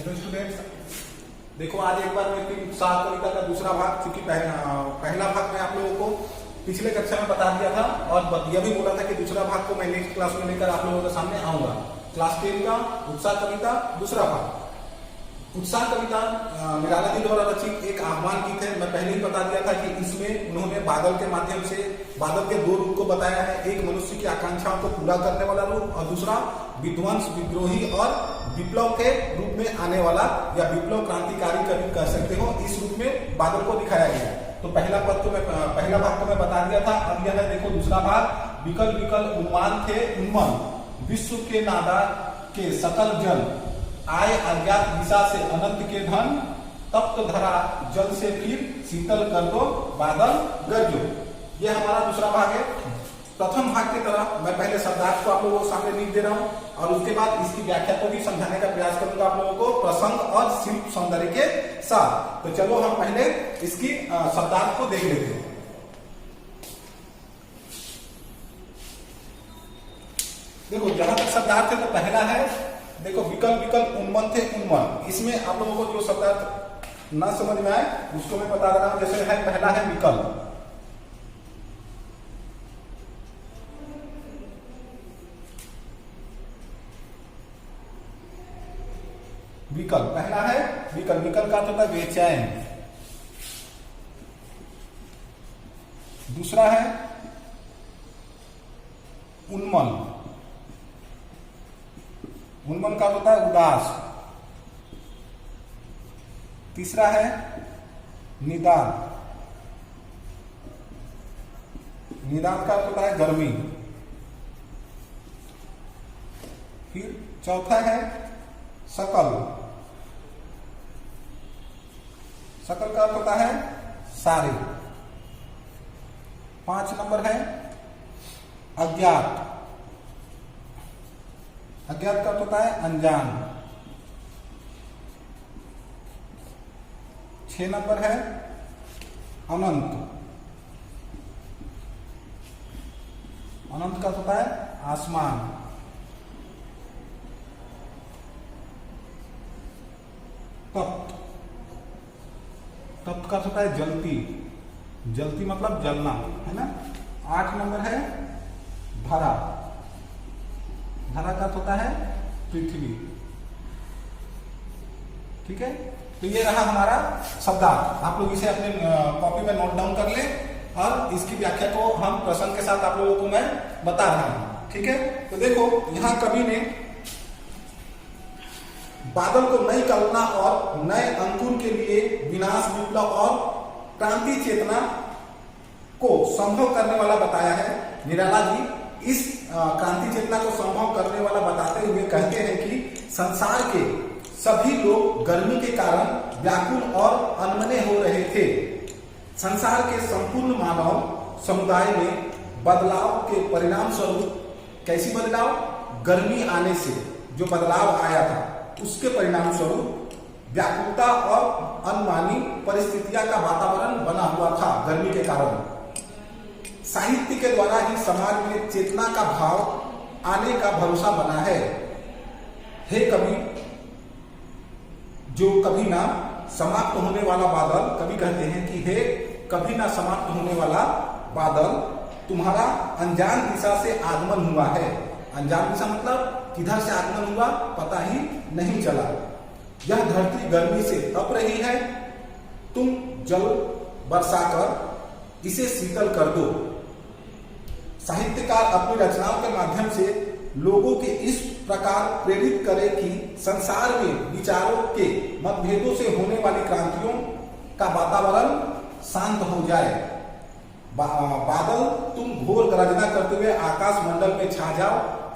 Hello students, देखो आज एक बार मैं उत्साह कविता का दूसरा भाग, चूंकि पहला भाग मैं आप लोगों को पिछले कक्षा में बता दिया था और यह भी बोला था कि दूसरा भाग को मैं नेक्स्ट क्लास में लेकर आप लोगों के सामने आऊंगा। क्लास 10 का उत्साह कविता दूसरा भाग। उत्साह कविता निराला जी द्वारा रचित एक आह्वान गीत है। मैं पहले ही बता दिया था कि इसमें उन्होंने बादल के माध्यम से बादल के दो रूप को बताया है। एक मनुष्य की आकांक्षाओं को पूरा करने वाला रूप और दूसरा विध्वंस, विद्रोही और विप्लव के रूप में आने वाला या विप्लव क्रांतिकारी कह सकते हो, इस रूप में बादल को दिखाया गया। तो पहला भाग तो मैं बता दिया था। अब यह है देखो दूसरा भाग। विकल विकल उन्मान थे उन्मन, विश्व के नादा के सकल जन, आए अज्ञात दिशा से अनंत के धन, तप्त धरा जल से फिर शीतल कर दो बादल गरजो। यह हमारा दूसरा भाग है। प्रथम भाग की तरह मैं पहले शब्दार्थ को आप लोगों को सामने लिख दे रहा हूं और उसके बाद इसकी व्याख्या को भी समझाने का प्रयास करूंगा आप लोगों को प्रसंग और शिल्प सौंदर्य के साथ। तो चलो हम पहले इसकी शब्दार्थ को देख लेते हैं। देखो जहां तक शब्दार्थ है तो पहला है देखो विकल विकल उन्मन थे उन्मन। इसमें आप लोगों को जो शब्दार्थ ना समझ में आए उसको मैं बता रहा हूं। जैसे है पहला है विकल, विकल पहला है विकल। विकल का अर्थ होता है बेचैन। दूसरा है उन्मन। उन्मन का होता है उदास। तीसरा है निदान। निदान का होता है गर्मी। फिर चौथा है सकल। सकल का होता है सारे। 5 नंबर है अज्ञात। अज्ञात का होता है अनजान। 6 नंबर है अनंत। अनंत का होता है आसमान। तप्त। तप्त का होता है जलती। जलती मतलब जलना, है ना। 8 नंबर है धरा। धरा का होता है पृथ्वी। ठीक है, तो ये रहा हमारा शब्दार्थ। आप लोग इसे अपने कॉपी में नोट डाउन कर ले और इसकी व्याख्या को हम प्रसंग के साथ आप लोगों को मैं बता रहा हूं। ठीक है, तो देखो यहां कवि ने बादल को नई कल्पना और नए अंकुर के लिए विनाश, विप्लव और क्रांति चेतना को संभव करने वाला बताया है। निराला जी इस क्रांति चेतना को संभव करने वाला बताते हुए कहते हैं कि संसार के सभी लोग गर्मी के कारण व्याकुल और अनमने हो रहे थे। संसार के संपूर्ण मानव समुदाय में बदलाव के परिणाम स्वरूप, कैसी बदलाव? गर्मी आने से जो बदलाव आया था उसके परिणाम स्वरूप व्याकुलता और अनमानी परिस्थितियां का वातावरण बना हुआ था। गर्मी के कारण साहित्य के द्वारा ही समाज में चेतना का भाव आने का भरोसा बना है। हे कवि, जो कभी ना समाप्त होने वाला बादल, कवि कहते हैं कि हे कभी ना समाप्त होने वाला बादल, तुम्हारा अनजान दिशा से आगमन हुआ है। अनजान दिशा मतलब किधर से आगमन हुआ पता ही नहीं चला। यह धरती गर्मी से तप रही है, तुम जल बरसाकर इसे शीतल कर दो। साहित्यकार अपनी रचनाओं के माध्यम से लोगों के इस प्रकार प्रेरित करे कि संसार में विचारों के मतभेदों से होने वाली क्रांतियों का वातावरण शांत हो जाए। बादल तुम घोर गर्जना करते हुए आकाश मंडल में छा जाओ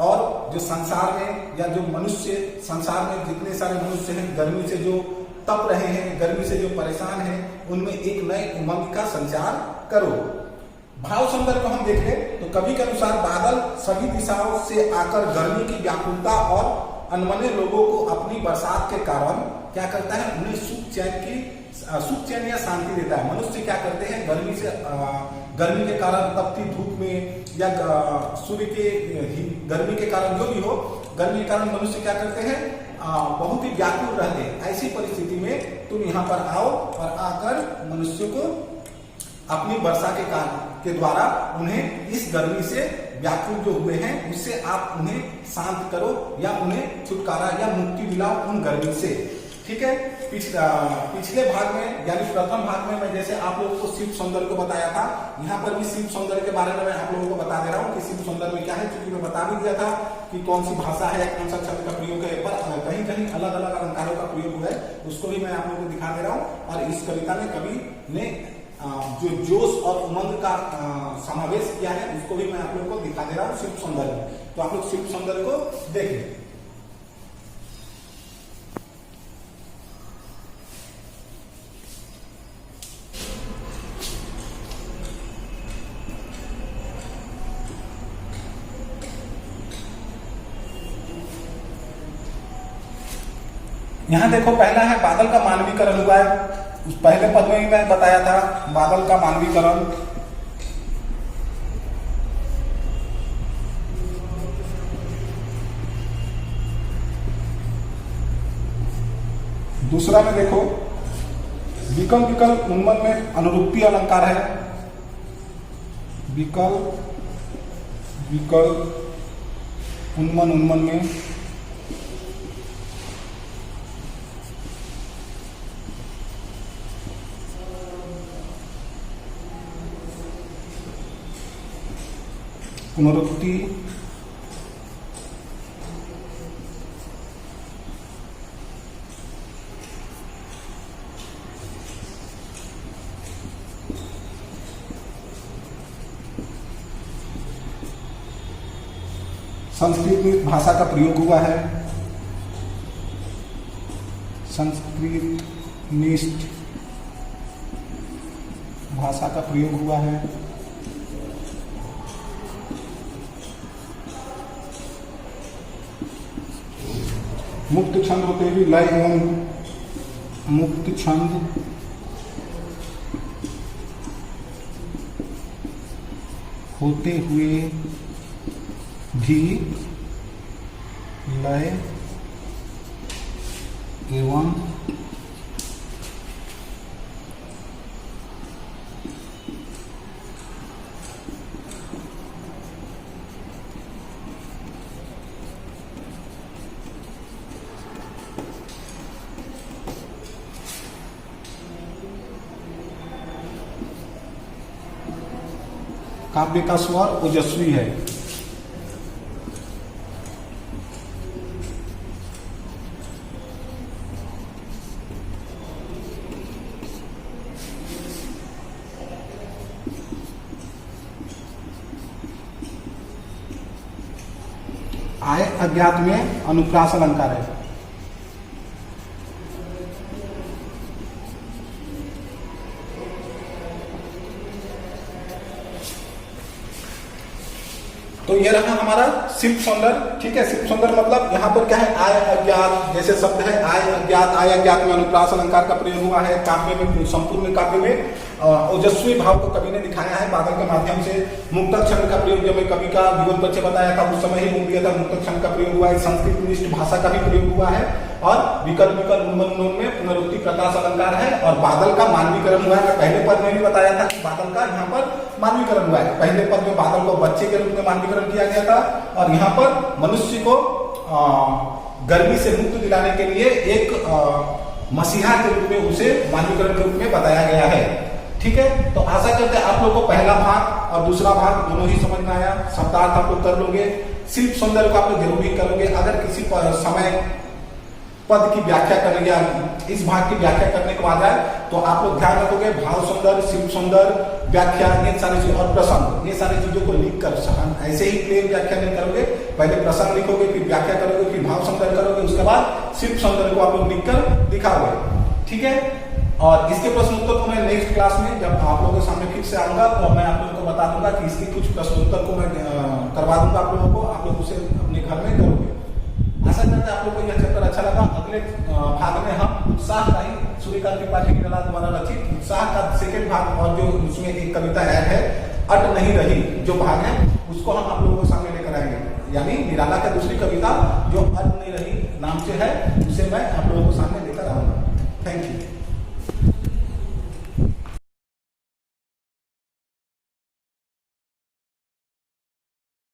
और जो संसार में या जो मनुष्य, संसार में जितने सारे मनुष्य हैं गर्मी से जो तप रहे हैं, गर्मी से जो परेशान हैं, उनमें एक नए उमंग का संचार करो। भाव संदर्भ को हम देखें तो कवि के अनुसार बादल सभी दिशाओं से आकर गर्मी की व्याकुलता और अनमने लोगों को अपनी बरसात के कारण क्या करता है, उन्हें सुख चैन या शांति देता है। मनुष्य क्या करते हैं, गर्मी से गर्मी के कारण तपती धूप में या सूर्य के गर्मी के कारण जो भी हो, गर्मी के कारण मनुष्य क्या करते हैं, बहुत ही व्याकुल रहते हैं। ऐसी परिस्थिति में तुम यहाँ पर आओ और आकर मनुष्य को अपनी वर्षा के कारण के द्वारा उन्हें इस गर्मी से व्याकुल जो हुए हैं उससे आप उन्हें शांत करो या उन्हें छुटकारा या मुक्ति दिलाओ उन गर्मी से। ठीक है, पिछले भाग में यानी प्रथम भाग में मैं जैसे आप लोगों को शिव सौंदर्य को बताया था, यहाँ पर भी शिव सौंदर्य के बारे में मैं आप लोगों को बता दे रहा हूँ कि शिव सौंदर्य में क्या है, क्योंकि मैं बता भी दिया था कि कौन सी भाषा है, कौन सा शब्द का प्रयोग है, पर कहीं कहीं अलग अलग अलंकारों का प्रयोग हुआ है, उसको भी मैं आप लोगों को दिखा दे रहा हूँ। और इस कविता में कवि ने जो जोश और उमंग का समावेश किया है उसको भी मैं आप लोगों को दिखा दे रहा हूँ शिव सौंदर्य में। तो आप लोग शिव सौंदर्य को देखें। यहां देखो, पहला है बादल का मानवीकरण हुआ है। उस पहले पद में ही मैं बताया था बादल का मानवीकरण। दूसरा में देखो विकल्प विकल्प उन्मन में अनुरूपी अलंकार है। विकल्प विकल्प उन्मन उन्मन में पुनरुक्ति संस्कृत भाषा का प्रयोग हुआ है। संस्कृत निष्ठ भाषा का प्रयोग हुआ है। मुक्त छंद होते हुए लय एवं मुक्त छंद होते हुए भी लय एवं काव्य का स्वर ओजस्वी है। आय अज्ञात में अनुप्रास अलंकार है। तो ये रहा हमारा शिव सौंदर्य। ठीक है, शिव सौंदर्य मतलब यहाँ पर क्या है, आय अज्ञात जैसे शब्द है, आय अज्ञात में अनुप्रास अलंकार का प्रयोग हुआ है। काव्य में, संपूर्ण काव्य में ओजस्वी भाव को कवि ने दिखाया है बादल के माध्यम से। मुक्तक छंद का प्रयोग, जब मैं कवि का जीवन परिचय बताया था उस समय ही बोल दिया था, मुक्तक छंद का प्रयोग हुआ है। संस्कृत निष्ठ भाषा का भी प्रयोग हुआ है। और विकल्प विकल्प उन्मन में पुनरुक्ति प्रकाश अलंकार है। और बादल का मानवीकरण हुआ है। पहले पद में भी बताया था कि बादल का यहाँ पर मानवीकरण हुआ है। पहले पद में बादल को बच्चे के रूप में मानवीकरण किया गया था, और यहाँ पर मनुष्य को गर्मी से मुक्त दिलाने के लिए एक मसीहा के रूप में उसे मानवीकरण के रूप में बताया गया है। ठीक है, तो आशा करते हैं आप लोगों को पहला भाग और दूसरा भाग दोनों ही समझ में आया। शब्दार्थ आप लोग कर लोगे, शिव सौंदर्य को आप लोग जरूर ही करोगे। अगर किसी समय पद की व्याख्या करने या इस भाग की व्याख्या करने को आ जाए तो आप लोग ध्यान रखोगे भाव सौंदर्य, शिव सौंदर्य, व्याख्या, ये सारी चीज और प्रसंग, ये सारी चीजों को लिख कर ऐसे ही प्लेन व्याख्या नहीं करोगे। पहले प्रसंग लिखोगे, फिर व्याख्या करोगे, फिर भाव सौंदर्य करोगे, उसके बाद शिव सौंदर्य को आप लोग लिखकर दिखाओगे। ठीक है, और इसके प्रश्न उत्तर को मैं नेक्स्ट क्लास में जब आप लोगों के सामने फिर से आऊंगा तो मैं आप लोगों को बता दूंगा कि इसके कुछ प्रश्न उत्तर को मैं करवा दूंगा आप लोगों को। आप लोग उसे अपने घर में करोगे। आशा करते हैं आप लोग को यह चैप्टर अच्छा लगा। अगले भाग में हम उत्साह का ही सूर्यकांत त्रिपाठी द्वारा रचित उत्साह का सेकेंड भाग और जो उसमें एक कविता ऐड है अट नहीं रही जो भाग है उसको हम आप लोगों के सामने लेकर आएंगे। यानी निराला का दूसरी कविता जो अट नहीं रही नाम से है, उसे मैं आप लोगों को सामने